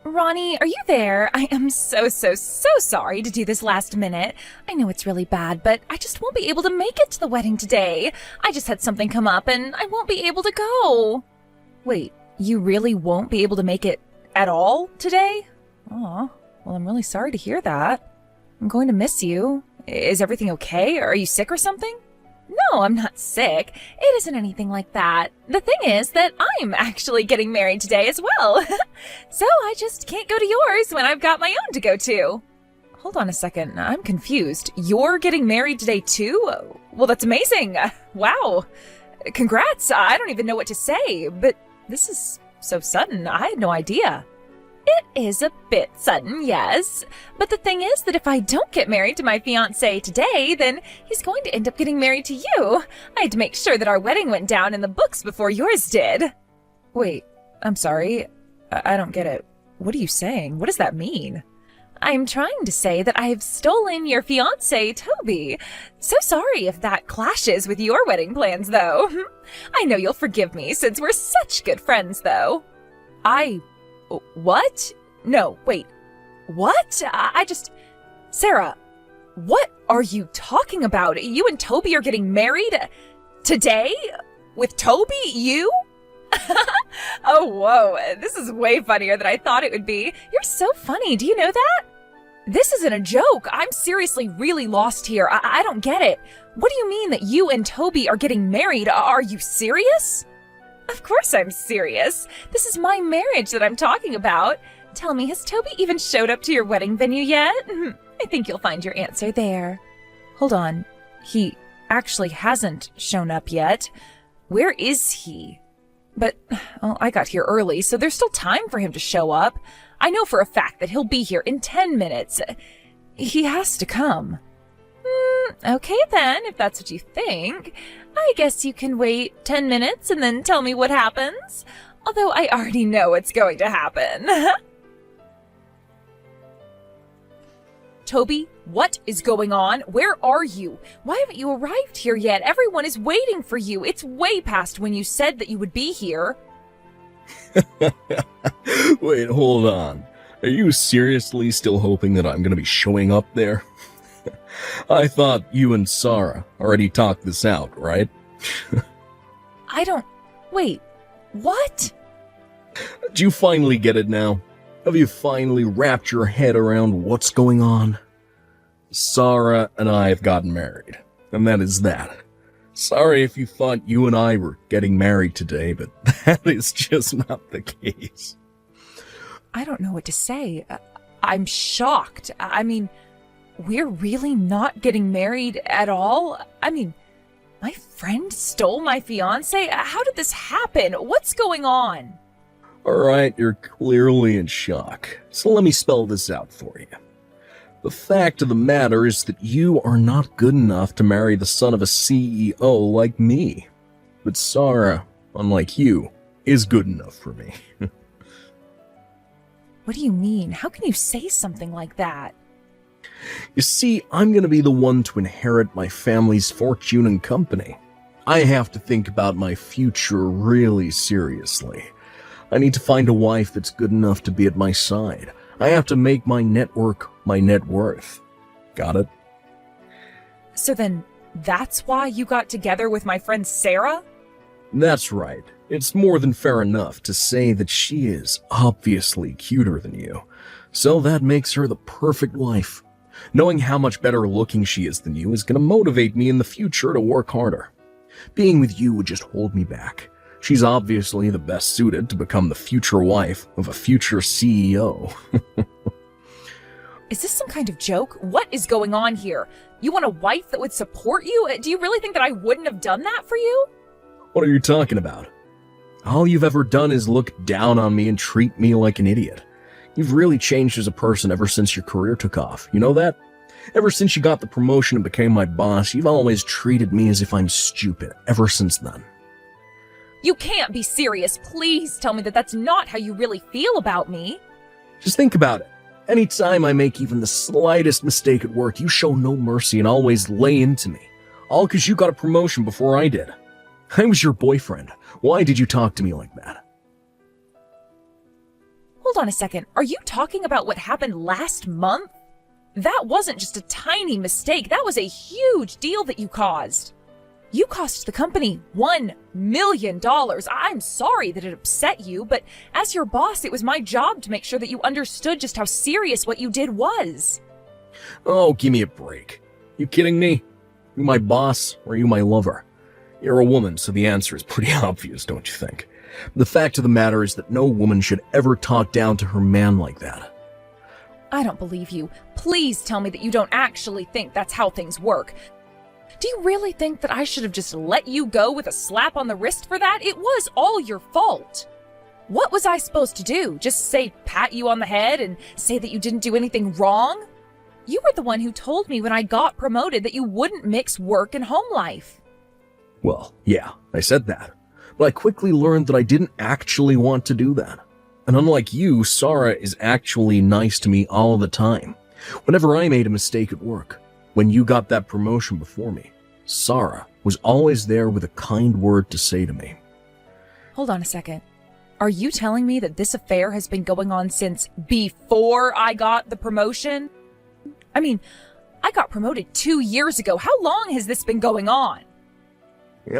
Ronnie, are you there? I am so sorry to do this last minute. I know it's really bad, but I just won't be able to make it to the wedding today. I just had something come up and I won't be able to go. Wait, you really won't be able to make it at all today? Aw, well, I'm really sorry to hear that. I'm going to miss you. Is everything okay? Are you sick or something? No, I'm not sick. It isn't anything like that. The thing is that I'm actually getting married today as well. So I just can't go to yours when I've got my own to go to. Hold on a second. I'm confused. You're getting married today too? Well, that's amazing. Wow. Congrats. I don't even know what to say, but this is so sudden. I had no idea. It is a bit sudden, yes. But the thing is that if I don't get married to my fiancé today, then he's going to end up getting married to you. I had to make sure that our wedding went down in the books before yours did. Wait, I'm sorry. I don't get it. What are you saying? What does that mean? I'm trying to say that I've stolen your fiancé, Toby. So sorry if that clashes with your wedding plans, though. I know you'll forgive me since we're such good friends, though. What? No, wait. What? Sarah, what are you talking about? You and Toby are getting married? Today? With Toby? You? Oh, whoa. This is way funnier than I thought it would be. You're so funny. Do you know that? This isn't a joke. I'm seriously really lost here. I don't get it. What do you mean that you and Toby are getting married? Are you serious? Of course I'm serious. This is my marriage that I'm talking about. Tell me, has Toby even showed up to your wedding venue yet? I think you'll find your answer there. Hold on. He actually hasn't shown up yet. Where is he? But, well, I got here early, so there's still time for him to show up. I know for a fact that he'll be here in 10 minutes. He has to come. Okay then, if that's what you think. I guess you can wait 10 minutes and then tell me what happens. Although I already know what's going to happen. Toby, what is going on? Where are you? Why haven't you arrived here yet? Everyone is waiting for you. It's way past when you said that you would be here. Wait, hold on. Are you seriously still hoping that I'm going to be showing up there? I thought you and Sarah already talked this out, right? Wait, what? Do you finally get it now? Have you finally wrapped your head around what's going on? Sarah and I have gotten married, and that is that. Sorry if you thought you and I were getting married today, but that is just not the case. I don't know what to say. I'm shocked. I mean, we're really not getting married at all? I mean, my friend stole my fiancé? How did this happen? What's going on? Alright, you're clearly in shock. So let me spell this out for you. The fact of the matter is that you are not good enough to marry the son of a CEO like me. But Sarah, unlike you, is good enough for me. What do you mean? How can you say something like that? You see, I'm going to be the one to inherit my family's fortune and company. I have to think about my future really seriously. I need to find a wife that's good enough to be at my side. I have to make my network my net worth. Got it? So then, that's why you got together with my friend Sarah? That's right. It's more than fair enough to say that she is obviously cuter than you. So that makes her the perfect wife. Knowing how much better looking she is than you is going to motivate me in the future to work harder. Being with you would just hold me back. She's obviously the best suited to become the future wife of a future CEO. Is this some kind of joke? What is going on here? You want a wife that would support you? Do you really think that I wouldn't have done that for you? What are you talking about? All you've ever done is look down on me and treat me like an idiot. You've really changed as a person ever since your career took off. You know that? Ever since you got the promotion and became my boss, you've always treated me as if I'm stupid, ever since then. You can't be serious. Please tell me that that's not how you really feel about me. Just think about it. Anytime I make even the slightest mistake at work, you show no mercy and always lay into me. All because you got a promotion before I did. I was your boyfriend. Why did you talk to me like that? Well, Hold on a second. Are you talking about what happened last month? That wasn't just a tiny mistake. That was a huge deal that you caused. You cost the company $1 million. I'm sorry that it upset you, but as your boss, it was my job to make sure that you understood just how serious what you did was. Oh, give me a break. You kidding me? You my boss, or you my lover? You're a woman, so the answer is pretty obvious, don't you think? The fact of the matter is that no woman should ever talk down to her man like that. I don't believe you. Please tell me that you don't actually think that's how things work. Do you really think that I should have just let you go with a slap on the wrist for that? It was all your fault. What was I supposed to do? Just say pat you on the head and say that you didn't do anything wrong? You were the one who told me when I got promoted that you wouldn't mix work and home life. Well, yeah, I said that. But I quickly learned that I didn't actually want to do that. And unlike you, Sarah is actually nice to me all the time. Whenever I made a mistake at work, when you got that promotion before me, Sarah was always there with a kind word to say to me. Hold on a second. Are you telling me that this affair has been going on since before I got the promotion? I mean, I got promoted 2 years ago. How long has this been going on?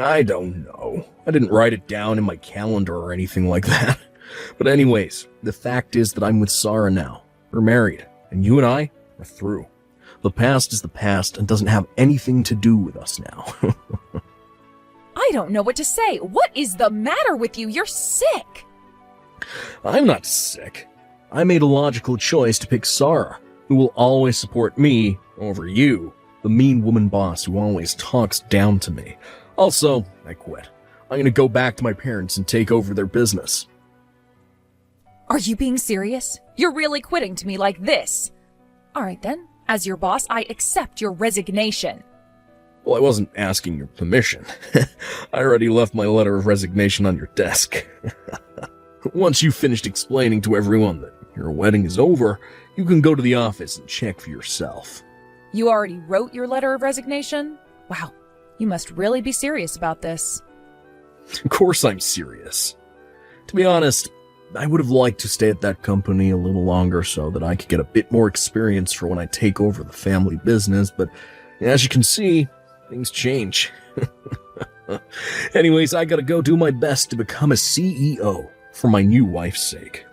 I don't know. I didn't write it down in my calendar or anything like that. But anyways, the fact is that I'm with Sarah now. We're married, and you and I are through. The past is the past and doesn't have anything to do with us now. I don't know what to say. What is the matter with you? You're sick. I'm not sick. I made a logical choice to pick Sarah, who will always support me over you, the mean woman boss who always talks down to me. Also, I quit. I'm gonna go back to my parents and take over their business. Are you being serious? You're really quitting to me like this? All right then. As your boss, I accept your resignation. Well, I wasn't asking your permission. I already left my letter of resignation on your desk. Once you've finished explaining to everyone that your wedding is over, you can go to the office and check for yourself. You already wrote your letter of resignation? Wow, you must really be serious about this. Of course I'm serious. To be honest, I would have liked to stay at that company a little longer so that I could get a bit more experience for when I take over the family business, but as you can see, things change. Anyways, I gotta go do my best to become a CEO for my new wife's sake.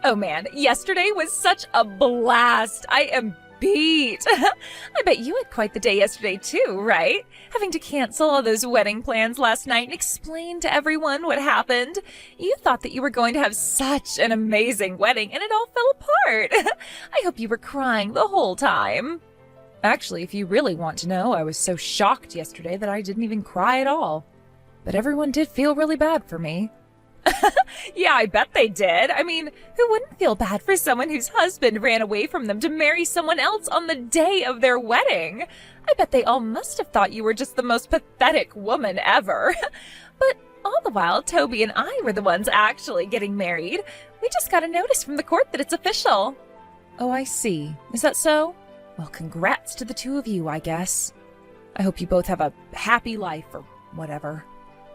Oh man, yesterday was such a blast. I am beat. I bet you had quite the day yesterday too, right? Having to cancel all those wedding plans last night and explain to everyone what happened. You thought that you were going to have such an amazing wedding and it all fell apart. I hope you were crying the whole time. Actually, if you really want to know, I was so shocked yesterday that I didn't even cry at all. But everyone did feel really bad for me. Yeah, I bet they did. I mean, who wouldn't feel bad for someone whose husband ran away from them to marry someone else on the day of their wedding? I bet they all must have thought you were just the most pathetic woman ever. But all the while, Toby and I were the ones actually getting married. We just got a notice from the court that it's official. Oh, I see. Is that so? Well, congrats to the two of you, I guess. I hope you both have a happy life or whatever.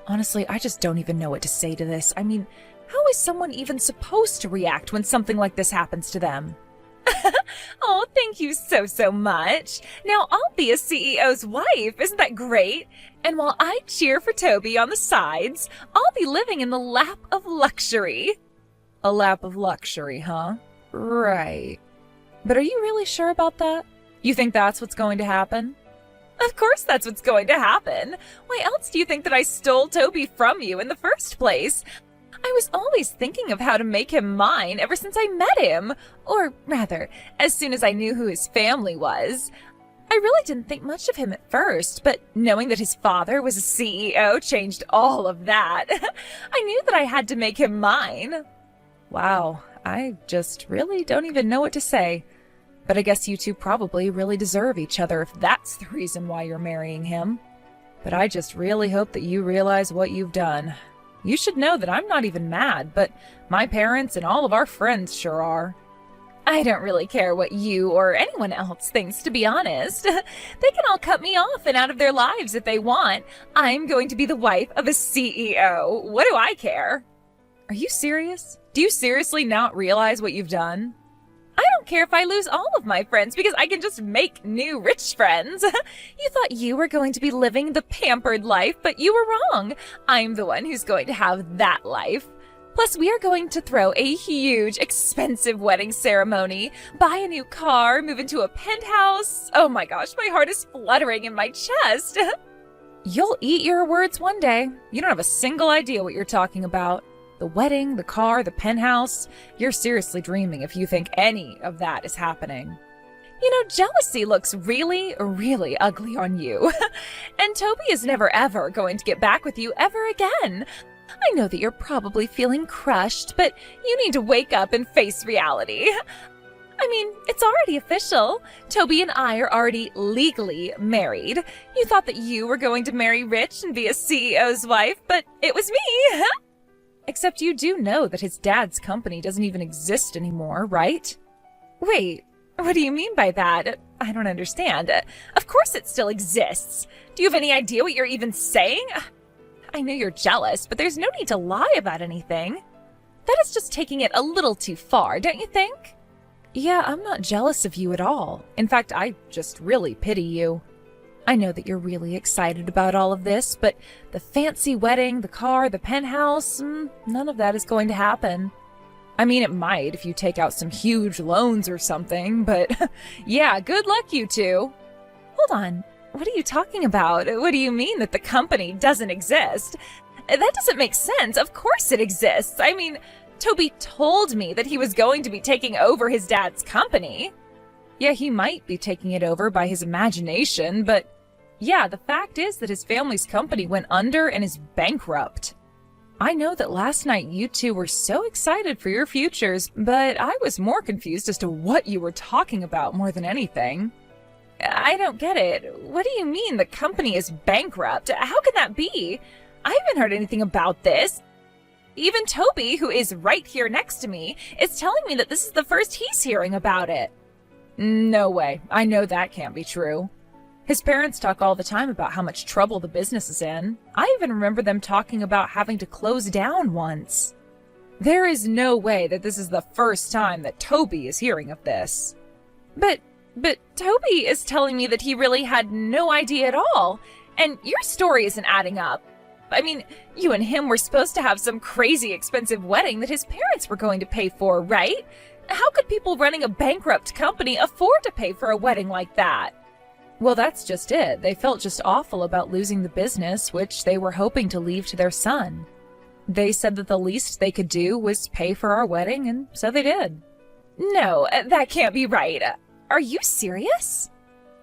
Honestly, I just don't even know what to say to this. I mean, how is someone even supposed to react when something like this happens to them? Oh, thank you so much. Now I'll be a CEO's wife. Isn't that great? And while I cheer for Toby on the sides, I'll be living in the lap of luxury. A lap of luxury, huh? Right. But are you really sure about that? You think that's what's going to happen? Of course that's what's going to happen. Why else do you think that I stole Toby from you in the first place? I was always thinking of how to make him mine ever since I met him. Or rather, as soon as I knew who his family was. I really didn't think much of him at first, but knowing that his father was a CEO changed all of that. I knew that I had to make him mine. Wow, I just really don't even know what to say. But I guess you two probably really deserve each other if that's the reason why you're marrying him. But I just really hope that you realize what you've done. You should know that I'm not even mad, but my parents and all of our friends sure are. I don't really care what you or anyone else thinks, to be honest. They can all cut me off and out of their lives if they want. I'm going to be the wife of a CEO. What do I care? Are you serious? Do you seriously not realize what you've done? I don't care if I lose all of my friends because I can just make new rich friends. You thought you were going to be living the pampered life, but you were wrong. I'm the one who's going to have that life. Plus, we are going to throw a huge, expensive wedding ceremony, buy a new car, move into a penthouse. Oh my gosh, my heart is fluttering in my chest. You'll eat your words one day. You don't have a single idea what you're talking about. The wedding, the car, the penthouse. You're seriously dreaming if you think any of that is happening. You know, jealousy looks really, really ugly on you. And Toby is never ever going to get back with you ever again. I know that you're probably feeling crushed, but you need to wake up and face reality. I mean, it's already official. Toby and I are already legally married. You thought that you were going to marry rich and be a CEO's wife, but it was me. Except you do know that his dad's company doesn't even exist anymore, right? Wait, what do you mean by that? I don't understand. Of course it still exists. Do you have any idea what you're even saying? I know you're jealous, but there's no need to lie about anything. That is just taking it a little too far, don't you think? Yeah, I'm not jealous of you at all. In fact, I just really pity you. I know that you're really excited about all of this, but the fancy wedding, the car, the penthouse, none of that is going to happen. I mean, it might if you take out some huge loans or something, but yeah, good luck, you two. Hold on. What are you talking about? What do you mean that the company doesn't exist? That doesn't make sense. Of course it exists. I mean, Toby told me that he was going to be taking over his dad's company. Yeah, he might be taking it over by his imagination, but yeah, the fact is that his family's company went under and is bankrupt. I know that last night you two were so excited for your futures, but I was more confused as to what you were talking about more than anything. I don't get it. What do you mean the company is bankrupt? How can that be? I haven't heard anything about this. Even Toby, who is right here next to me, is telling me that this is the first he's hearing about it. No way. I know that can't be true. His parents talk all the time about how much trouble the business is in. I even remember them talking about having to close down once. There is no way that this is the first time that Toby is hearing of this. But Toby is telling me that he really had no idea at all, and your story isn't adding up. I mean, you and him were supposed to have some crazy expensive wedding that his parents were going to pay for, right? How could people running a bankrupt company afford to pay for a wedding like that? Well, that's just it. They felt just awful about losing the business, which they were hoping to leave to their son. They said that the least they could do was pay for our wedding, and so they did. No, that can't be right. Are you serious?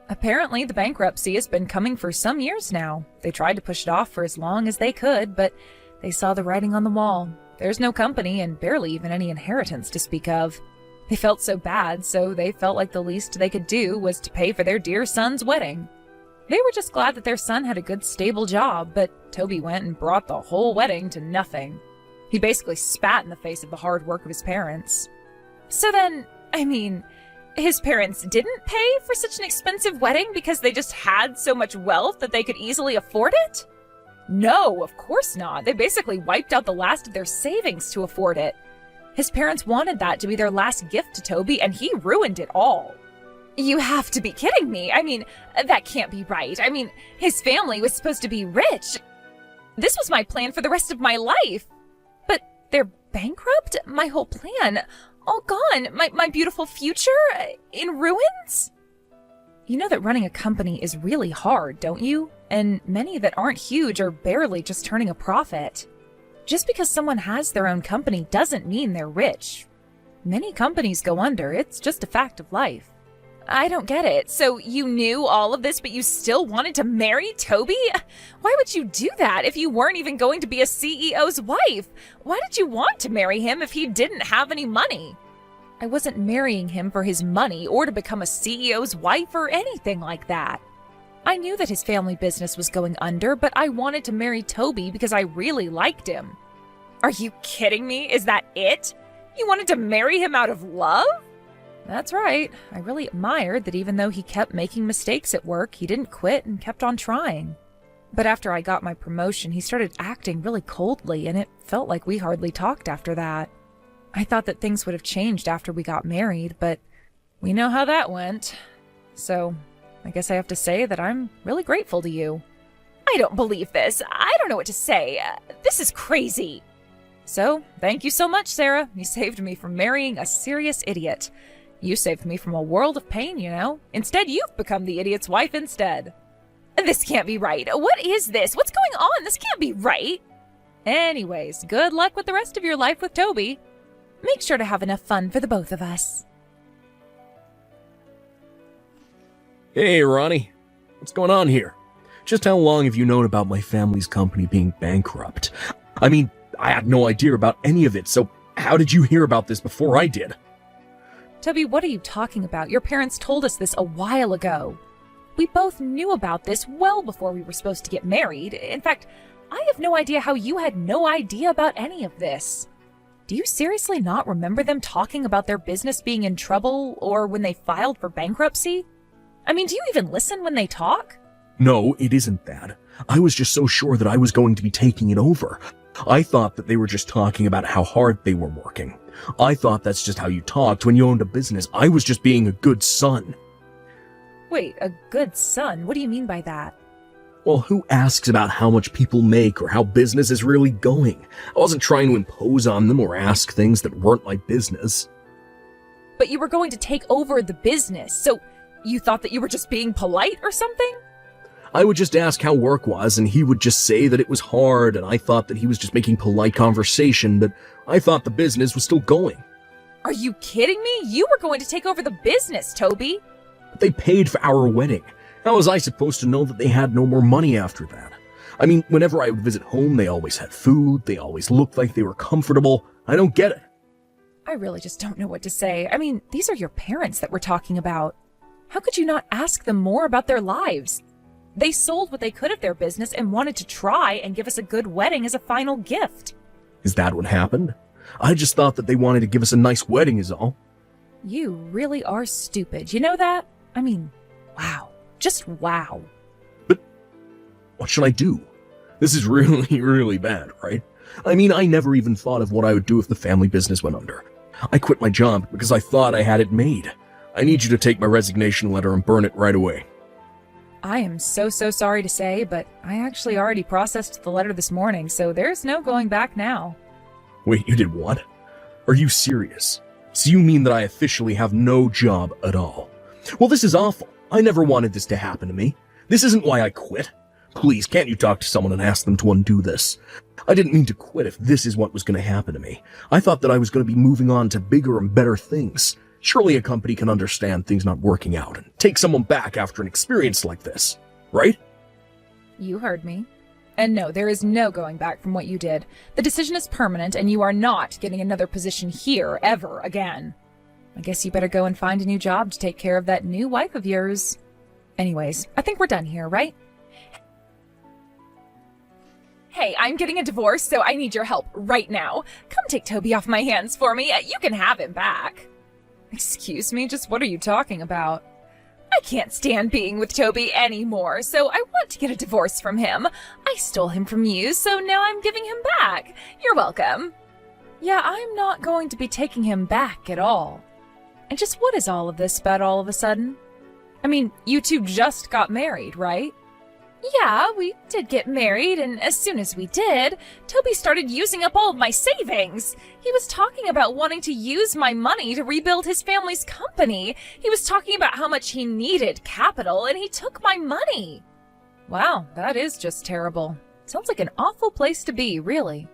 Apparently, the bankruptcy has been coming for some years now. They tried to push it off for as long as they could, but they saw the writing on the wall. There's no company and barely even any inheritance to speak of. They felt so bad, so they felt like the least they could do was to pay for their dear son's wedding. They were just glad that their son had a good, stable job, but Toby went and brought the whole wedding to nothing. He basically spat in the face of the hard work of his parents. So then, I mean, his parents didn't pay for such an expensive wedding because they just had so much wealth that they could easily afford it? No, of course not. They basically wiped out the last of their savings to afford it. His parents wanted that to be their last gift to Toby, and he ruined it all. You have to be kidding me. I mean, that can't be right. I mean, his family was supposed to be rich. This was my plan for the rest of my life. But they're bankrupt? My whole plan. All gone. My beautiful future? In ruins? You know that running a company is really hard, don't you? And many that aren't huge are barely just turning a profit. Just because someone has their own company doesn't mean they're rich. Many companies go under. It's just a fact of life. I don't get it. So you knew all of this, but you still wanted to marry Toby? Why would you do that if you weren't even going to be a CEO's wife? Why did you want to marry him if he didn't have any money? I wasn't marrying him for his money or to become a CEO's wife or anything like that. I knew that his family business was going under, but I wanted to marry Toby because I really liked him. Are you kidding me? Is that it? You wanted to marry him out of love? That's right. I really admired that even though he kept making mistakes at work, he didn't quit and kept on trying. But after I got my promotion, he started acting really coldly, and it felt like we hardly talked after that. I thought that things would have changed after we got married, but we know how that went. So, I guess I have to say that I'm really grateful to you. I don't believe this. I don't know what to say. This is crazy. So, thank you so much, Sarah. You saved me from marrying a serious idiot. You saved me from a world of pain, you know. Instead, you've become the idiot's wife instead. This can't be right. What is this? What's going on? This can't be right. Anyways, good luck with the rest of your life with Toby. Make sure to have enough fun for the both of us. Hey, Ronnie. What's going on here? Just how long have you known about my family's company being bankrupt? I mean, I had no idea about any of it, so how did you hear about this before I did? Toby, what are you talking about? Your parents told us this a while ago. We both knew about this well before we were supposed to get married. In fact, I have no idea how you had no idea about any of this. Do you seriously not remember them talking about their business being in trouble or when they filed for bankruptcy? I mean, do you even listen when they talk? No, it isn't that. I was just so sure that I was going to be taking it over. I thought that they were just talking about how hard they were working. I thought that's just how you talked when you owned a business. I was just being a good son. Wait, a good son? What do you mean by that? Well, who asks about how much people make or how business is really going? I wasn't trying to impose on them or ask things that weren't my business. But you were going to take over the business, so you thought that you were just being polite or something? I would just ask how work was, and he would just say that it was hard, and I thought that he was just making polite conversation, but I thought the business was still going. Are you kidding me? You were going to take over the business, Toby. But they paid for our wedding. How was I supposed to know that they had no more money after that? I mean, whenever I would visit home, they always had food, they always looked like they were comfortable. I don't get it. I really just don't know what to say. I mean, these are your parents that we're talking about. How could you not ask them more about their lives? They sold what they could of their business and wanted to try and give us a good wedding as a final gift. Is that what happened? I just thought that they wanted to give us a nice wedding is all. You really are stupid. You know that? I mean, wow. Just wow. But what should I do? This is really, really bad, right? I mean, I never even thought of what I would do if the family business went under. I quit my job because I thought I had it made. I need you to take my resignation letter and burn it right away. I am so sorry to say, but I actually already processed the letter this morning, so there's no going back now. Wait, you did what? Are you serious? So you mean that I officially have no job at all? Well, this is awful. I never wanted this to happen to me. This isn't why I quit. Please, can't you talk to someone and ask them to undo this? I didn't mean to quit if this is what was going to happen to me. I thought that I was going to be moving on to bigger and better things. Surely a company can understand things not working out and take someone back after an experience like this, right? You heard me. And no, there is no going back from what you did. The decision is permanent, and you are not getting another position here ever again. I guess you better go and find a new job to take care of that new wife of yours. Anyways, I think we're done here, right? Hey, I'm getting a divorce, so I need your help right now. Come take Toby off my hands for me. You can have him back. Excuse me, just what are you talking about? I can't stand being with Toby anymore, so I want to get a divorce from him. I stole him from you, so now I'm giving him back. You're welcome. Yeah, I'm not going to be taking him back at all. And just what is all of this about all of a sudden? I mean, you two just got married, right? Yeah, we did get married, and as soon as we did, Toby started using up all of my savings. He was talking about wanting to use my money to rebuild his family's company. He was talking about how much he needed capital, and he took my money. Wow, that is just terrible. Sounds like an awful place to be, really.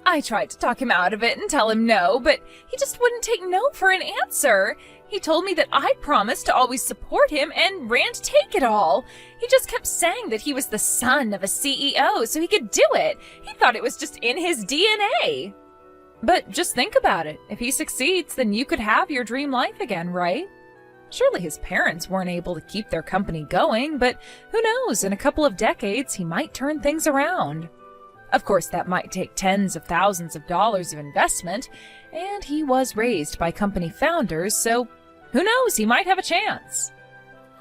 I tried to talk him out of it and tell him no, but he just wouldn't take no for an answer. He told me that I promised to always support him and ran to take it all. He just kept saying that he was the son of a CEO, so he could do it. He thought it was just in his DNA. But just think about it. If he succeeds, then you could have your dream life again, right? Surely his parents weren't able to keep their company going, but who knows, in a couple of decades, he might turn things around. Of course, that might take tens of thousands of dollars of investment, and he was raised by company founders, so Who knows, he might have a chance.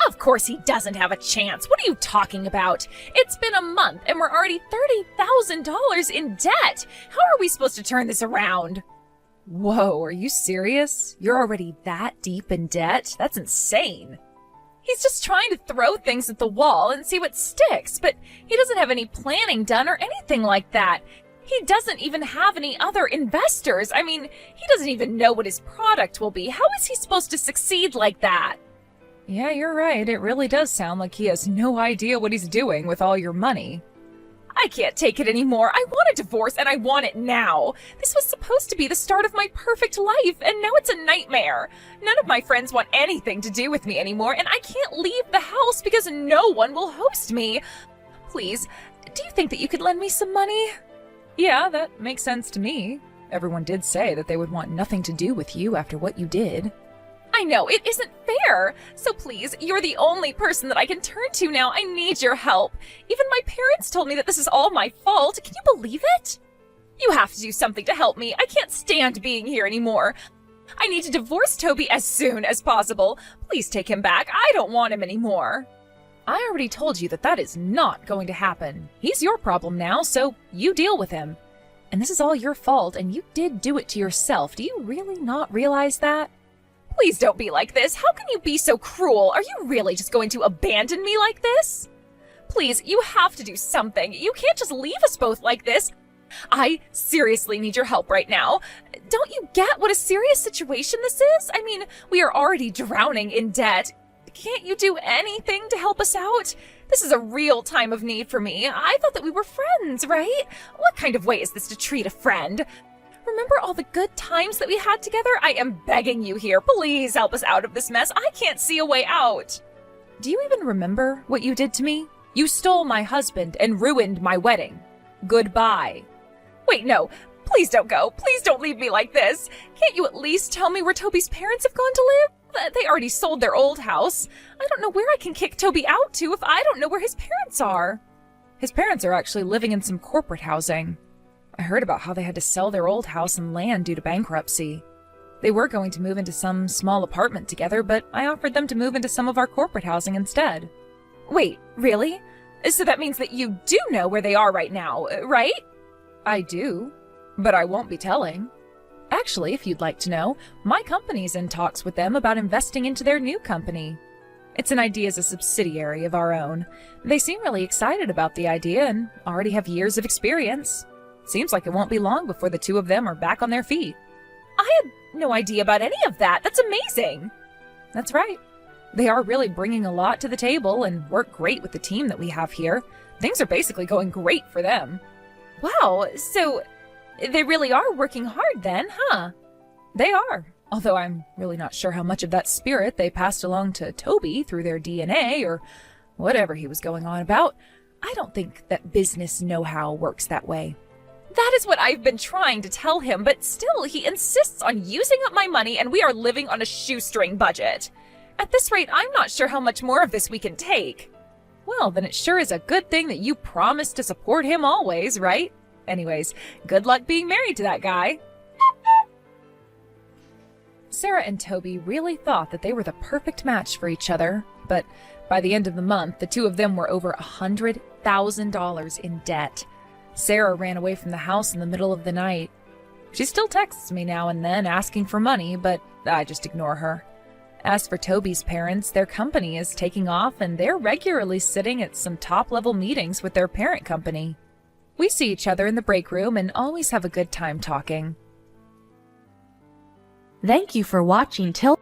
Of course he doesn't have a chance. What are you talking about? It's been a month and we're already $30,000 in debt. How are we supposed to turn this around? Whoa, are you serious? You're already that deep in debt? That's insane. He's just trying to throw things at the wall and see what sticks, but he doesn't have any planning done or anything like that. He doesn't even have any other investors. I mean, he doesn't even know what his product will be. How is he supposed to succeed like that? Yeah, you're right. It really does sound like he has no idea what he's doing with all your money. I can't take it anymore. I want a divorce and I want it now. This was supposed to be the start of my perfect life, and now it's a nightmare. None of my friends want anything to do with me anymore, and I can't leave the house because no one will host me. Please, do you think that you could lend me some money? Yeah, that makes sense to me. Everyone did say that they would want nothing to do with you after what you did. I know, it isn't fair. So please, you're the only person that I can turn to now. I need your help. Even my parents told me that this is all my fault. Can you believe it? You have to do something to help me. I can't stand being here anymore. I need to divorce Toby as soon as possible. Please take him back. I don't want him anymore. I already told you that that is not going to happen. He's your problem now, so you deal with him. And this is all your fault, and you did do it to yourself. Do you really not realize that? Please don't be like this. How can you be so cruel? Are you really just going to abandon me like this? Please, you have to do something. You can't just leave us both like this. I seriously need your help right now. Don't you get what a serious situation this is? I mean, we are already drowning in debt. Can't you do anything to help us out? This is a real time of need for me. I thought that we were friends, right? What kind of way is this to treat a friend? Remember all the good times that we had together? I am begging you here. Please help us out of this mess. I can't see a way out. Do you even remember what you did to me? You stole my husband and ruined my wedding. Goodbye. Wait, no. Please don't go. Please don't leave me like this. Can't you at least tell me where Toby's parents have gone to live? They already sold their old house. I don't know where I can kick Toby out to if I don't know where his parents are. His parents are actually living in some corporate housing. I heard about how they had to sell their old house and land due to bankruptcy. They were going to move into some small apartment together, but I offered them to move into some of our corporate housing instead. Wait, really? So that means that you do know where they are right now, right? I do, but I won't be telling. Actually, if you'd like to know, my company's in talks with them about investing into their new company. It's an idea as a subsidiary of our own. They seem really excited about the idea and already have years of experience. Seems like it won't be long before the two of them are back on their feet. I had no idea about any of that. That's amazing. That's right. They are really bringing a lot to the table and work great with the team that we have here. Things are basically going great for them. Wow, so they really are working hard then, huh? They are, although I'm really not sure how much of that spirit they passed along to Toby through their DNA or whatever he was going on about. I don't think that business know-how works that way. That is what I've been trying to tell him, but still he insists on using up my money and we are living on a shoestring budget. At this rate, I'm not sure how much more of this we can take. Well, then it sure is a good thing that you promised to support him always, right? Anyways, good luck being married to that guy. Sarah and Toby really thought that they were the perfect match for each other, but by the end of the month, the two of them were over $100,000 in debt. Sarah ran away from the house in the middle of the night. She still texts me now and then asking for money, but I just ignore her. As for Toby's parents, their company is taking off and they're regularly sitting at some top-level meetings with their parent company. We see each other in the break room and always have a good time talking. Thank you for watching till